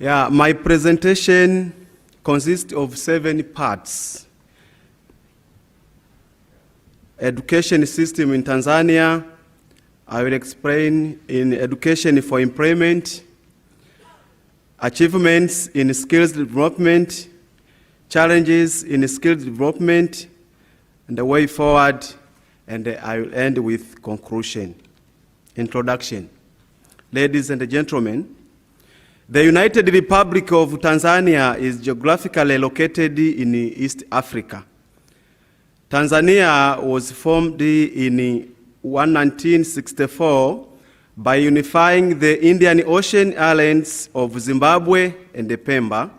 Yeah, my presentation consists of 7 parts. Education system in Tanzania. I will explain in education for employment, achievements in skills development, challenges in skills development, and the way forward, and I will end with conclusion. Introduction. Ladies and gentlemen, the United Republic of Tanzania is geographically located in East Africa. Tanzania was formed in 1964 by unifying the Indian Ocean islands of Zimbabwe and Pemba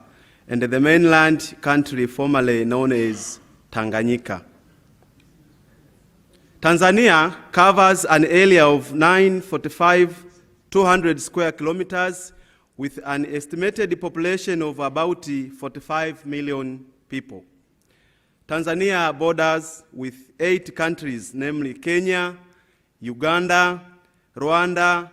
and the mainland country formerly known as Tanganyika. Tanzania covers an area of 945,200 square kilometers with an estimated population of about 45 million people. Tanzania borders with 8 countries, namely Kenya, Uganda, Rwanda,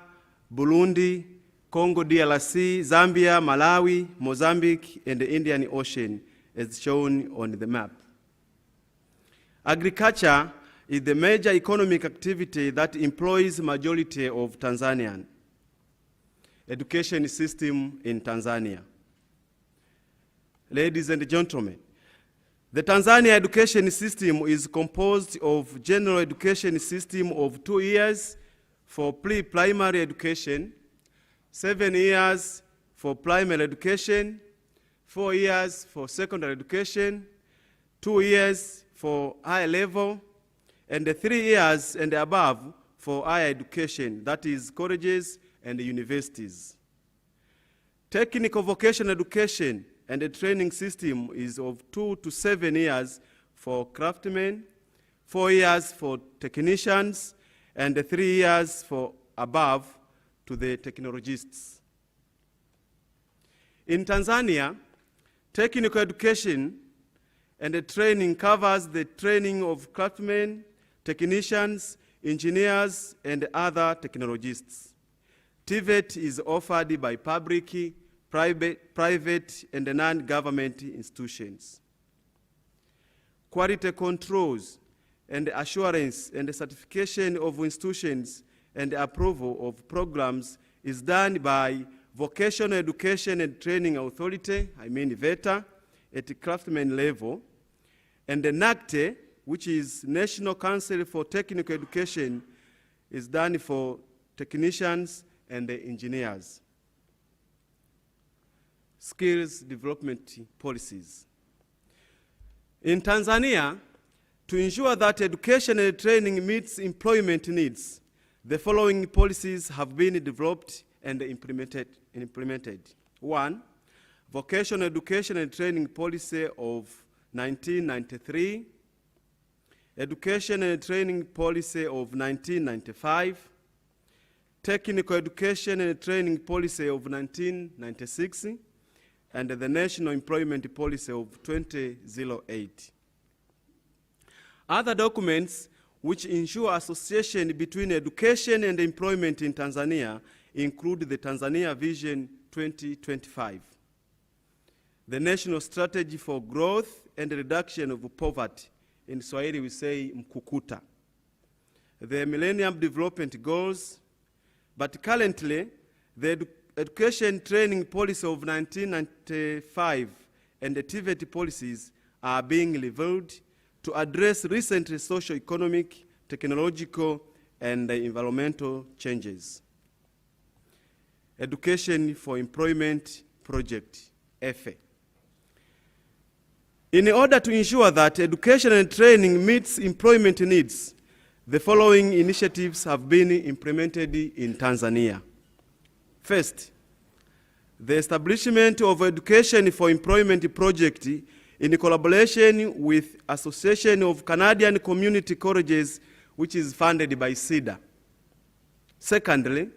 Burundi, Congo DRC, Zambia, Malawi, Mozambique, and the Indian Ocean, as shown on the map. Agriculture is the major economic activity that employs majority of Tanzanians. Education system in Tanzania. Ladies and gentlemen, the Tanzania education system is composed of general education system of 2 years for pre-primary education, 7 years for primary education, 4 years for secondary education, 2 years for higher level, and 3 years and above for higher education, that is colleges and universities. Technical vocational education and the training system is of 2 to 7 years for craftsmen, 4 years for technicians, and 3 years for above to the technologists. In Tanzania, technical education and the training covers the training of craftsmen, technicians, engineers, and other technologists. TVET is offered by public, private, and non-government institutions. Quality controls and assurance and certification of institutions and approval of programs is done by Vocational Education and Training Authority, VETA, at the craftsman level, and the NACTE, which is National Council for Technical Education, is done for technicians and the engineers. Skills development policies. In Tanzania, to ensure that education and training meets employment needs, the following policies have been developed and implemented. 1, Vocational Education and Training Policy of 1993, Education and Training Policy of 1995, Technical Education and Training Policy of 1996, and the National Employment Policy of 2008. Other documents which ensure association between education and employment in Tanzania include the Tanzania Vision 2025, the National Strategy for Growth and Reduction of Poverty, in Swahili we say Mkukuta, the Millennium Development Goals, but currently the Education Training Policy of 1995 and the TVET policies are being reviewed to address recent socio-economic, technological, and environmental changes. Education for Employment Project, EFE. In order to ensure that education and training meets employment needs, the following initiatives have been implemented in Tanzania. First, the establishment of Education for Employment Project in collaboration with Association of Canadian Community Colleges, which is funded by CEDA. Secondly,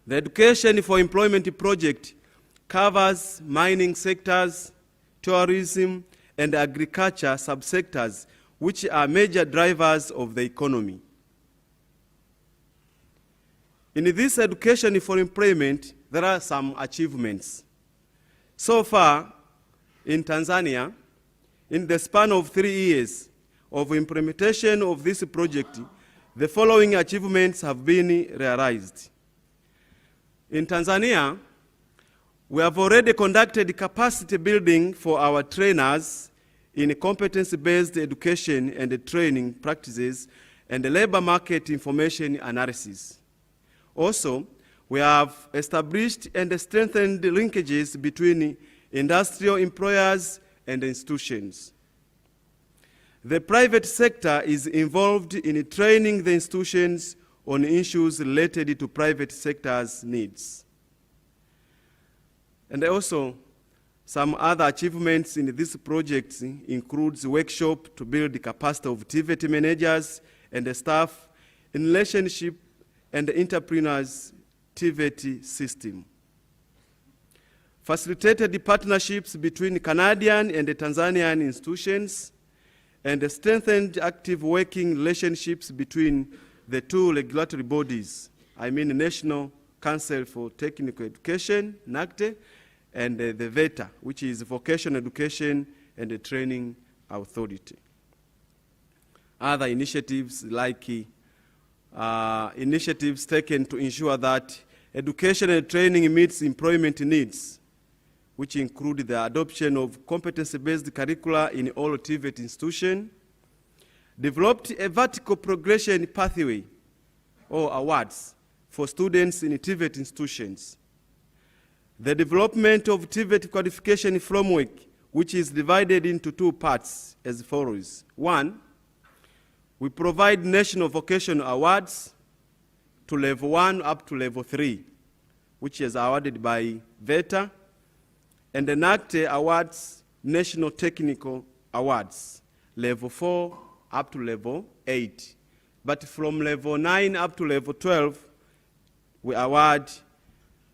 the Education for Employment Project covers mining sectors, tourism, and agriculture subsectors, which are major drivers of the economy. In this Education for Employment, there are some achievements. So far, in Tanzania, in the span of 3 years of implementation of this project, the following achievements have been realized. In Tanzania, we have already conducted capacity building for our trainers in competence-based education and training practices and labor market information analysis. Also, we have established and strengthened linkages between industrial employers and institutions. The private sector is involved in training the institutions on issues related to private sector's needs. And also, some other achievements in this project includes workshop to build the capacity of TVET managers and the staff in relationship and entrepreneurs TVET system. Facilitated partnerships between Canadian and Tanzanian institutions and strengthened active working relationships between the two regulatory bodies, I mean the National Council for Technical Education, NACTE, and the VETA, which is Vocational Education and the Training Authority. Other initiatives like initiatives taken to ensure that education and training meets employment needs, which include the adoption of competence-based curricula in all TVET institutions, developed a vertical progression pathway or awards for students in TVET institutions. The development of TVET qualification framework, which is divided into 2 parts as follows. 1, we provide national vocational awards to level 1 up to level 3, which is awarded by VETA, and the NACTE awards national technical awards, level 4 up to level 8. But from level 9 up to level 12, we award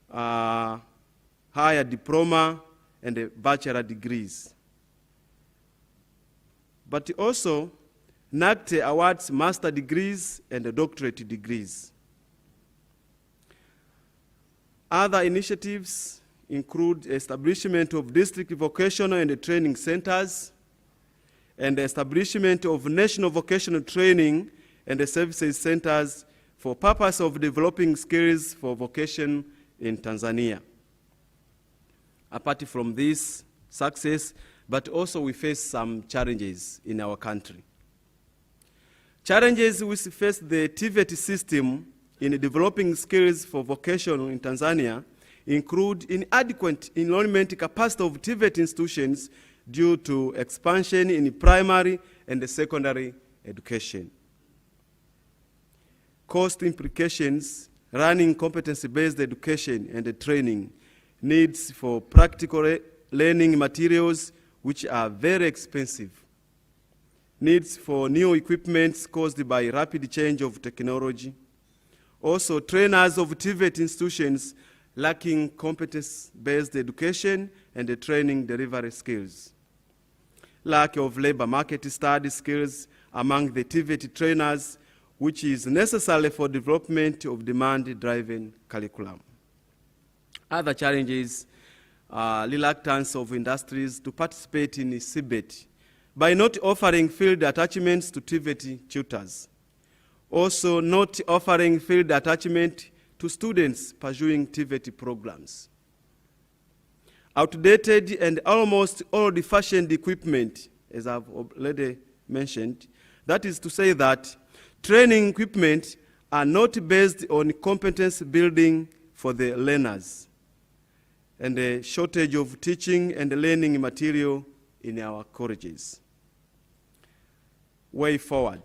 higher diploma and bachelor degrees. But also, NACTE awards master degrees and doctorate degrees. Other initiatives include establishment of district vocational and training centers and the establishment of national vocational training and services centers for purpose of developing skills for vocation in Tanzania. Apart from this success, but also we face some challenges in our country. Challenges which face the TVET system in developing skills for vocation in Tanzania include inadequate enrollment capacity of TVET institutions due to expansion in primary and secondary education. Cost implications, running competency-based education and training, needs for practical learning materials which are very expensive, needs for new equipment caused by rapid change of technology, also trainers of TVET institutions lacking competence-based education and training delivery skills, lack of labor market study skills among the TVET trainers, which is necessary for development of demand-driven curriculum. Other challenges are reluctance of industries to participate in CBET by not offering field attachments to TVET tutors. Also, not offering field attachment to students pursuing TVET programs. Outdated and almost old-fashioned equipment, as I've already mentioned, that is to say that training equipment are not based on competence building for the learners, and the shortage of teaching and learning material in our colleges. Way forward.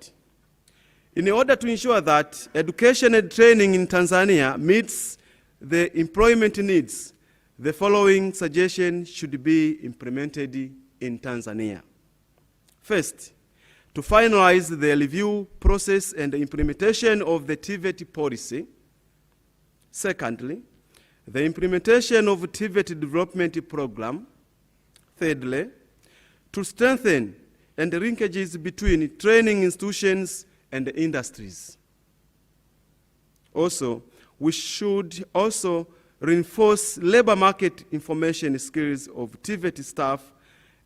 In order to ensure that education and training in Tanzania meets the employment needs, the following suggestions should be implemented in Tanzania. First, to finalize the review process and the implementation of the TVET policy. Secondly, the implementation of TVET development program. Thirdly, to strengthen and the linkages between training institutions and the industries. Also, we should also reinforce labor market information skills of TVET staff,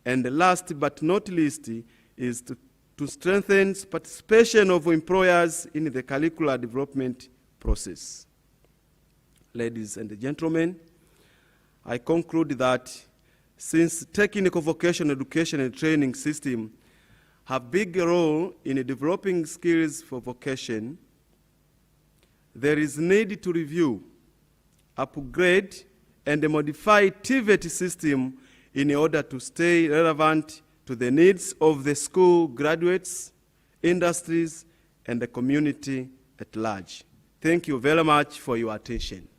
and last but not least is to strengthen participation of employers in the curricular development process. Ladies and gentlemen, I conclude that since technical vocational education and training system have big role in developing skills for vocation, there is need to review, upgrade, and modify TVET system in order to stay relevant to the needs of the school graduates, industries, and the community at large. Thank you very much for your attention.